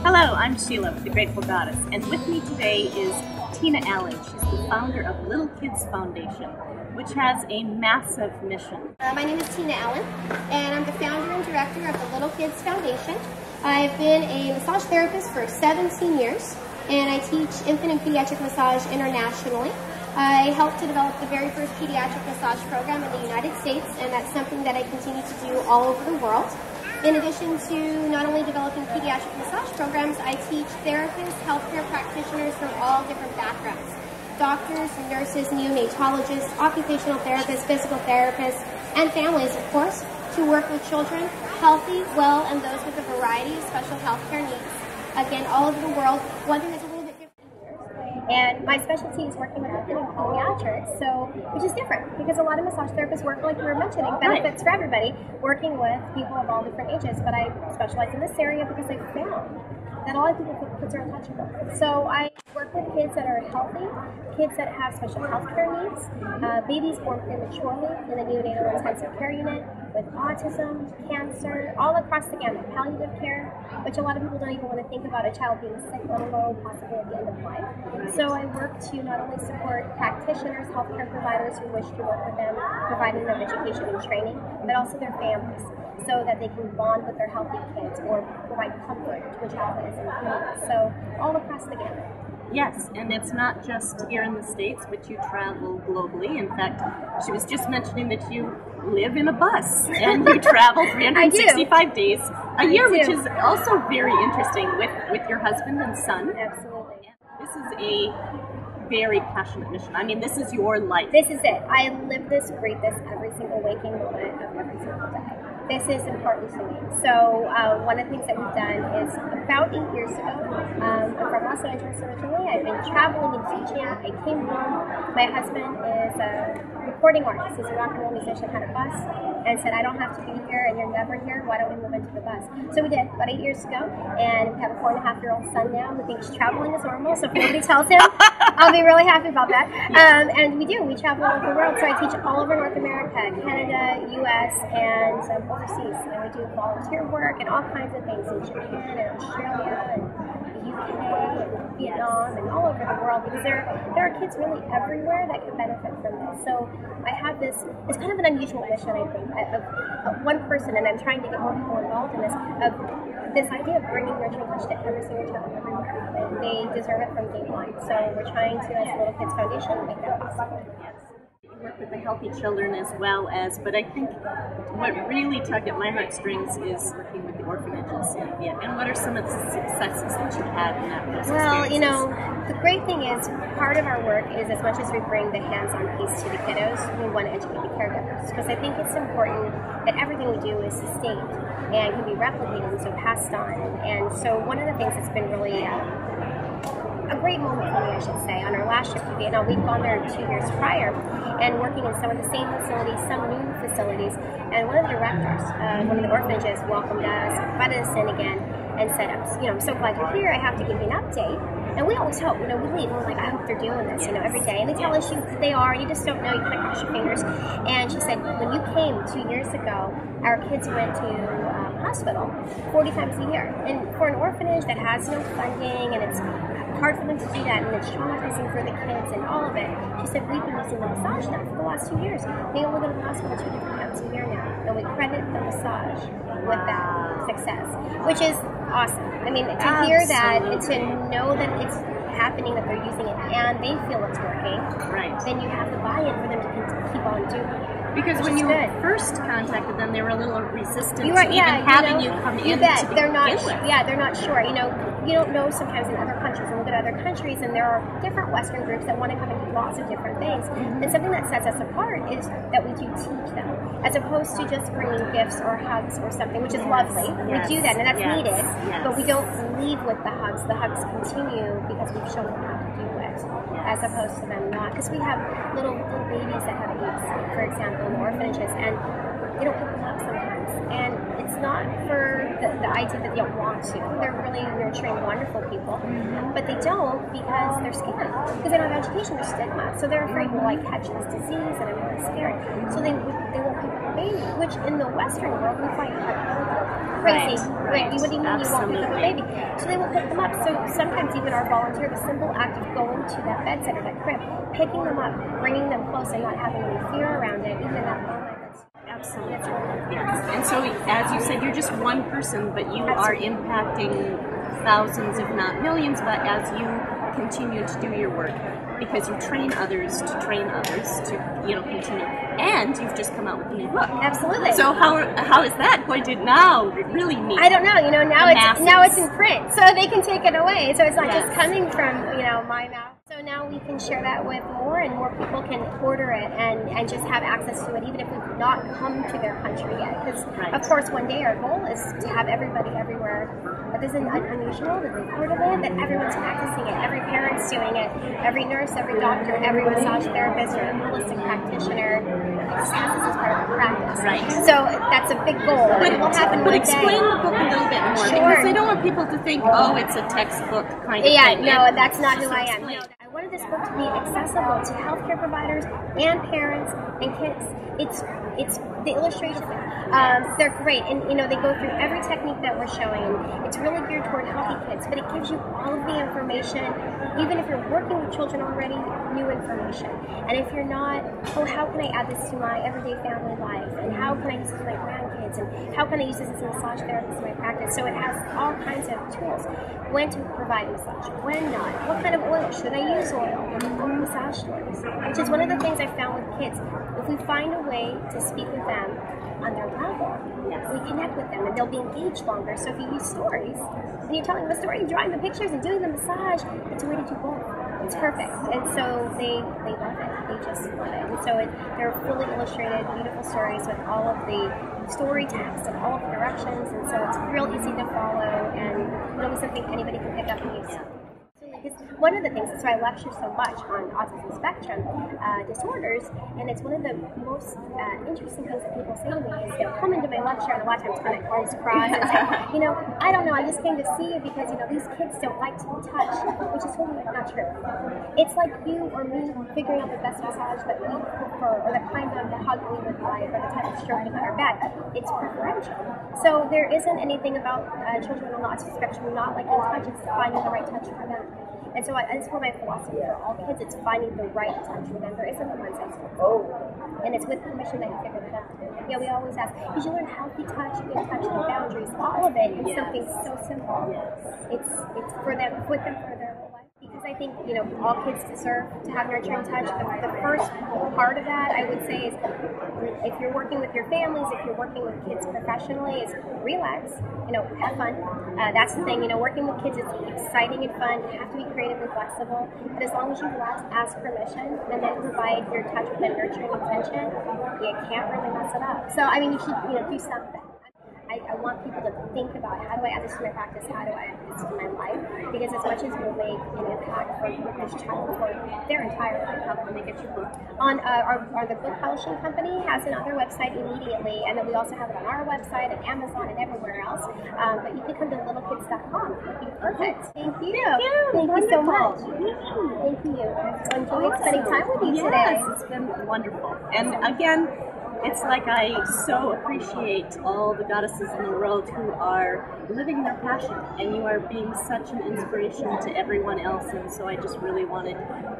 Hello, I'm Sheila with the Grateful Goddess, and with me today is Tina Allen. She's the founder of Little Kids Foundation, which has a massive mission. My name is Tina Allen, and I'm the founder and director of the Little Kids Foundation. I've been a massage therapist for 17 years, and I teach infant and pediatric massage internationally. I helped to develop the very first pediatric massage program in the United States, and that's something that I continue to do all over the world. In addition to not only developing pediatric massage programs, I teach therapists, healthcare practitioners from all different backgrounds. Doctors, nurses, neonatologists, occupational therapists, physical therapists, and families, of course, to work with children, healthy, well, and those with a variety of special healthcare needs. Again, all over the world. One thing that's a little bit different here, and my specialty is working with infant and pediatrics, which is different because a lot of massage therapists work, like you were mentioning, benefits for everybody, working with people of all different ages. But I specialize in this area because I found that a lot of people think kids are untouchable. So I work with kids that are healthy, kids that have special health care needs, babies born prematurely in the neonatal intensive care unit, with autism, cancer, all across the gamut, palliative care, which a lot of people don't even want to think about a child being sick, let alone possibly at the end of life. So I work to not only support practitioners, healthcare providers who wish to work with them, providing them education and training, but also their families, so that they can bond with their healthy kids or provide comfort to a child that is in pain. So all across the gamut. Yes, and it's not just here in the States, but you travel globally. In fact, she was just mentioning that you live in a bus and you travel 365 days a year, which is also very interesting with your husband and son. Absolutely. This is a very passionate mission. I mean, this is your life. This is it. I live this, breathe this every single waking moment of every single day. This is important to me. So one of the things that we've done is about 8 years ago, I'm from Los Angeles originally. I've been traveling and teaching. I came home. My husband is a recording artist. He's a rock and roll musician, had a bus, and said, I don't have to be here and you're never here. Why don't we move into the bus? So we did about 8 years ago, and we have a 4.5-year-old son now who thinks traveling is normal. So if nobody tells him, I'll be really happy about that. And we do. We travel all over the world. So I teach all over North America, Canada, U.S., and overseas. And we do volunteer work and all kinds of things in Japan and Australia and the UK and Vietnam and all over the world, because there are kids really everywhere that can benefit from this. So I have this, it's kind of an unusual mission, I think, of one person, and I'm trying to get more people involved in this, of this idea of bringing nurturing touch to every single child everywhere. They deserve it from day one. So we're trying to, as a Little Kids Foundation, make that possible. Work with the healthy children as well as, but I think what really tugged at my heartstrings is working with the orphanages in Vietnam. And what are some of the successes that you had in that process? Well, you know, the great thing is part of our work is, as much as we bring the hands-on piece to the kiddos, we want to educate the caregivers, because I think it's important that everything we do is sustained and can be replicated and so passed on. And so one of the things that's been really a great moment for me, I should say, on our last trip to Vietnam. We'd gone there 2 years prior and working in some of the same facilities, some new facilities, and one of the directors, one of the orphanages, welcomed us, invited us in again, and said, I'm so glad you're here, I have to give you an update. And we always hope, we leave, and we're like, I hope they're doing this, every day. And they tell us they are, you just don't know, you kind of cross your fingers. And she said, when you came 2 years ago, our kids went to hospital 40 times a year. And for an orphanage that has no funding, and it's hard for them to do that, and it's traumatizing for the kids and all of it, she said, we've been using the massage now for the last 2 years. They only go to the hospital 2 different times a year now. And we credit the massage with that success, which is awesome. I mean, to hear that and to know that it's happening, that they're using it, and they feel it's working, then you have the buy-in for them to keep on doing it. Because when you first contacted them, they were a little resistant to even having you come in. They're not sure. You don't know sometimes in other countries, and look at other countries, and there are different Western groups that want to come and do lots of different things. And something that sets us apart is that we do teach them, as opposed to just bringing gifts or hugs or something, which is lovely. We do that, and that's needed, but we don't leave with the hugs. The hugs continue because we've shown them how to do it, as opposed to them not. Because we have little babies that have AIDS, for example, in orphanages, and they don't pick them up sometimes. And it's not for the idea that they don't want to. They're really nurturing, wonderful people, but they don't because they're scared. Because they don't have education, there's stigma. So they're afraid, will I catch this disease, and I'm really scared. So they won't pick up the baby, which in the Western world we find quite crazy. Right. You wouldn't even you won't pick up a baby. So they will pick them up. So sometimes even our volunteer, the simple act of going to that bed center, that crib, picking them up, bringing them close, and not having any fear around it, even in that moment. Absolutely. Yes. And so, as you said, you're just one person, but you are impacting thousands, if not millions, but as you continue to do your work, because you train others to continue. And you've just come out with a new book. Absolutely. So how is that going to now really meet? I don't know. Now it's in print, so they can take it away. So it's not just coming from my mouth. So now we can share that with more, and more people can order it and just have access to it, even if we've not come to their country yet. Because of course, one day our goal is to have everybody everywhere. But this is unusual that they've heard of it, that everyone's practicing it, every parent's doing it, every nurse, every doctor, every massage therapist or holistic practitioner has this as part of their practice. Right. So that's a big goal. It will happen one day. Explain the book a little bit more, because I don't want people to think, oh, it's a textbook kind of thing. Yeah, no, that's not who I am. No, I wanted this book to be accessible to healthcare providers and parents and kids. It's the illustrations. They're great, and they go through every technique that we're showing. It's really geared toward healthy kids, but it gives you all of the information, even if you're working with children already, new information. And if you're not, how can I add this to my everyday family life? And how can I use this with my grandkids? And how can I use this as a massage therapist in my practice? So it has all kinds of tools. When to provide massage, when not, what kind of oil, should I use oil? Massage stories, which is one of the things I found with kids. If we find a way to speak with them on their level, we connect with them and they'll be engaged longer. So if you use stories, and you're telling them a story, drawing the pictures and doing the massage, it's a way to do both. It's perfect. And so they love it. They just love it. And so they're fully illustrated, beautiful stories with all of the story text and all of the directions. And so it's real easy to follow, and it'll be something anybody can pick up and use. Because one of the things, that's why I lecture so much on autism spectrum disorders, and it's one of the most interesting things that people say to me is they'll come into my lecture, and a lot of times when it comes across and say, I don't know, I just came to see you because, these kids don't like to be touched, which is totally not true. It's like you or me figuring out the best massage that we prefer, or the kind of the hug we would like, or the type of stroking on our back. It's preferential. So there isn't anything about children on the autism spectrum not liking touch, it's finding the right touch for them. And so that's for my philosophy for all kids. It's finding the right touch for them. There isn't a one size fits all. And it's with permission that you figure it out. We always ask, did you learn healthy touch, good touch, and boundaries? All of it is something so simple. It's for them, with them for their whole life. Because I think, all kids deserve to have nurturing touch. The first part of that, I would say, is if you're working with your families, if you're working with kids professionally, is relax, have fun. That's the thing, working with kids is exciting and fun. You have to be creative and flexible. But as long as you relax, ask permission, and then provide your touch with a nurturing intention, you can't really mess it up. So, you should, do something. I want people to think about, how do I add this to my practice, how do I add this to my life? Because as much as we'll make an impact for this child for their entire life, how can they get your book? On the book publishing company has it on their website immediately, and then we also have it on our website and Amazon and everywhere else. But you can come to littlekids.com. It'll be perfect. Thank you. Thank you so much. Thank you. I enjoyed spending time with you today. Yes, it's been wonderful. And again, it's like I so appreciate all the goddesses in the world who are living their passion, and you are being such an inspiration to everyone else, and so I just really wanted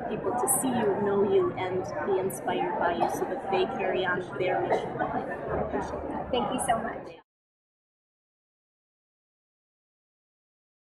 people to see you, know you, and be inspired by you so that they carry on their mission. I appreciate that. Thank you so much.